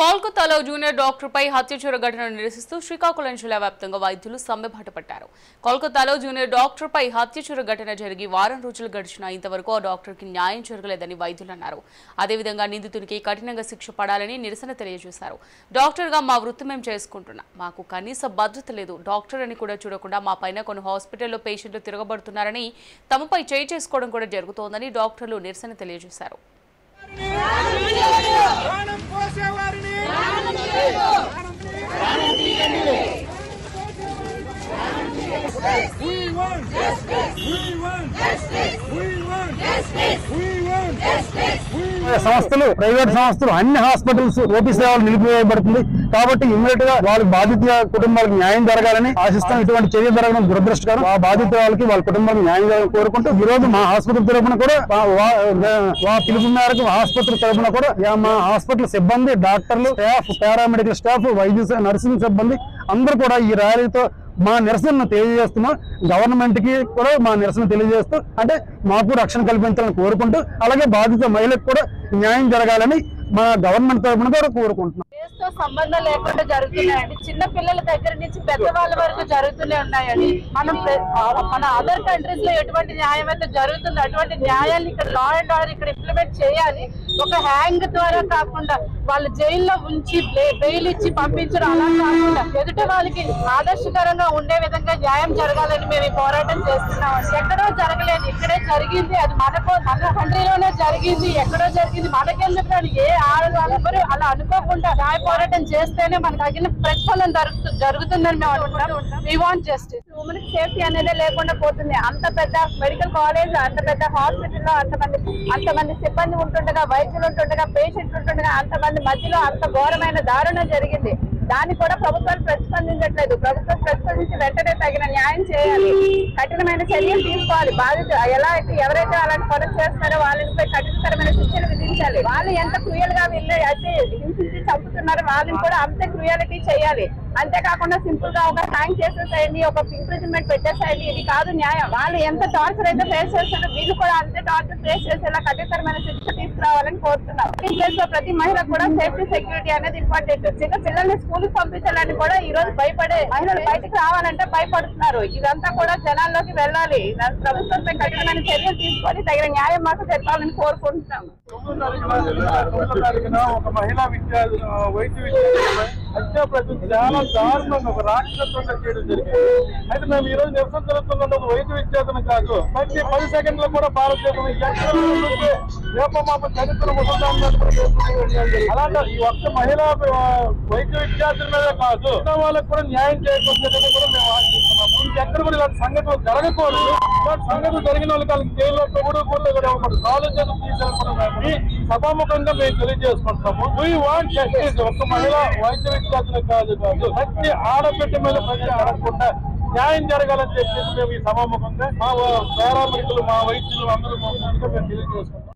కోల్కతాలో జూనియర్ డాక్టర్పై హత్యాచార ఘటనను నిరసిస్తూ శ్రీకాకుళం జిల్లా వ్యాప్తంగా వైద్యులు సమ్మెబాట పట్టారు. కోల్కతాలో జూనియర్ డాక్టర్పై హత్యాచార ఘటన జరిగి వారం రోజులు గడిచినా ఇంతవరకు ఆ డాక్టర్కి న్యాయం జరగలేదని వైద్యులు అన్నారు. అదేవిధంగా నిందితునికి కఠినంగా శిక్ష పడాలని నిరసన తెలియజేశారు. డాక్టర్గా మా వృత్తి మేము చేసుకుంటున్నాం, మాకు కనీస భద్రత లేదు, డాక్టర్ అని కూడా చూడకుండా మా పైన కొన్ని హాస్పిటల్లో పేషెంట్లు తిరగబడుతున్నారని, తమపై చేయి చేసుకోవడం కూడా జరుగుతోందని డాక్టర్లు నిరసన తెలియజేశారు. సంస్థలు, ప్రైవేట్ సంస్థలు, అన్ని హాస్పిటల్స్ ఓపీ సేవలు నిలిపివేయబడుతుంది. కాబట్టి ఇమ్మీడియట్ గా వాళ్ళ బాధిత కుటుంబాలకు న్యాయం జరగాలని ఆశిస్తాం. ఇటువంటి చర్య జరగడం దురదృష్టకరం. ఆ బాధిత వాళ్ళకి వాళ్ళ కుటుంబాలకు న్యాయం జరగాలని కోరుకుంటూ ఈ రోజు మా ఆసుపత్రి తరఫున కూడా పిలుపు మేరకు ఆసుపత్రి తరఫున కూడా మా హాస్పిటల్ సిబ్బంది, డాక్టర్లు, స్టాఫ్, పారామెడికల్ స్టాఫ్, వైద్య నర్సింగ్ సిబ్బంది అందరూ కూడా ఈ ర్యాలీతో మా నిరసనను తెలియజేస్తున్నాం. గవర్నమెంట్ కి కూడా మా నిరసన తెలియజేస్తూ, అంటే మాకు రక్షణ కల్పించాలని కోరుకుంటూ, అలాగే బాధిత మహిళకు కూడా న్యాయం జరగాలని మా గవర్నమెంట్ తరఫున కూడా కోరుకుంటున్నాం. తో సంబంధం లేకుండా జరుగుతున్నాయండి. చిన్న పిల్లల దగ్గర నుంచి పెద్దవాళ్ళ వరకు జరుగుతూనే ఉన్నాయండి. మన అదర్ కంట్రీస్ లో ఎటువంటి న్యాయం అయితే జరుగుతుందో అటువంటి న్యాయాన్ని ఇక్కడ లా అండ్ ఆర్డర్ ఇక్కడ ఇంప్లిమెంట్ చేయాలి. ఒక హ్యాంగ్ ద్వారా కాకుండా వాళ్ళు జైల్లో ఉంచి బెయిల్ ఇచ్చి పంపించడం అలా కాకుండా ఎదుటి వాళ్ళకి ఆదర్శకరంగా ఉండే విధంగా న్యాయం జరగాలని మేము ఈ పోరాటం చేస్తున్నాం. ఎక్కడో జరగలేదు, ఇక్కడే జరిగింది. అది మన కంట్రీలోనే జరిగింది. ఎక్కడో జరిగింది, మనకెందుకు ఏ ఆడవాళ్ళెవరు అలా అనుకోకుండా న్యాయ పోరాటం చేస్తేనే మనకు తగిన ప్రతిఫలం జరుగుతుందని మేము అనుకుంటాం. We want justice. Women safety అనేది లేకుండా పోతుంది. అంత పెద్ద మెడికల్ కాలేజ్, అంత పెద్ద హాస్పిటల్లో అంతమంది సిబ్బంది ఉంటుండగా, వైద్యులు ఉంటుండగా, పేషెంట్లు ఉంటుండగా అంతమంది మధ్యలో అంత ఘోరమైన దారుణం జరిగింది. దాన్ని కూడా ప్రభుత్వాలు ప్రతిస్పందించట్లేదు. ప్రభుత్వం ప్రతిస్పందించి వెంటనే తగిన న్యాయం చేయాలి, కఠినమైన చర్యలు తీసుకోవాలి. బాధిత ఎలా అయితే ఎవరైతే అలాంటి పనులు చేస్తారో వాళ్ళపై కఠినతరమైన శిక్షలు విధించాలి. వాళ్ళు ఎంత క్రూయల్ గా వీళ్ళు అయితే హింసించి చంపుతున్నారు, వాళ్ళని కూడా అంతే క్రూయాలిటీ చేయాలి. అంతేకాకుండా సింపుల్ గా ఒక హ్యాంగ్ చేసేసేయండి, ఒక ఇంప్రిజన్మెంట్ పెట్టేసేయండి, ఇది కాదు న్యాయం. వాళ్ళు ఎంత టార్చర్ అయితే ఫేస్ చేస్తారో వీళ్ళు కూడా అంతే టార్చర్ ఫేస్ చేసేలా కఠినతరమైన శిక్ష తీసుకురావాలని కోరుతున్నాం. ప్రతి మహిళకు కూడా సేఫ్టీ, సెక్యూరిటీ అనేది ఇంపార్టెంట్. చిన్న పిల్లల్ని స్కూల్ కి పంపించాలని కూడా ఈ రోజు భయపడే మహిళలు బయటకు రావాలంటే భయపడుతున్నారు. ఇదంతా కూడా జనాల్లోకి వెళ్ళాలి. ప్రభుత్వంపై కఠినమైన చర్యలు తీసుకొని తగిన న్యాయం మాకు జరపాలని కోరుకుంటున్నాం. ఒక మహిళా వైద్య విద్యార్థి హత్యాప్రయత్నం చాలా దారుణంగా ఒక రాక్షసంగా చేయడం జరిగింది. అయితే మేము ఈ రోజు నిరసన జరుగుతున్న వైద్య విద్యార్థులు కాదు, ప్రతి 10 సెకండ్లు కూడా భారతదేశంలో రేపమాప చరిత్ర అలాంటి ఈ ఒక్క మహిళా వైద్య విద్యార్థుల మీద కాదు, వాళ్ళకు కూడా న్యాయం చేయకపోతే కూడా మేము ఆశిస్తున్నాము. ఇంకెక్కడ కూడా ఇలాంటి సంఘటనలు జరగకూడదు. ఇలాంటి సంఘటనలు జరిగిన వాళ్ళకి జైల్లో కూడా కాలు చేతులు తీసుకెళ్ళడం ఈ సభాముఖంగా మేము తెలియజేసుకుంటాము. We want justice. ఒక మహిళా వైద్య విద్యార్థులు కాదు, ప్రతి ఆడబిడ్డ మీద ప్రతి అడగకుండా న్యాయం జరగాలని చెప్పేసి మేము ఈ సభాముఖంగా మా పారామెడికల్, మా వైద్యులు అందరూ మేము తెలియజేసుకుంటాం.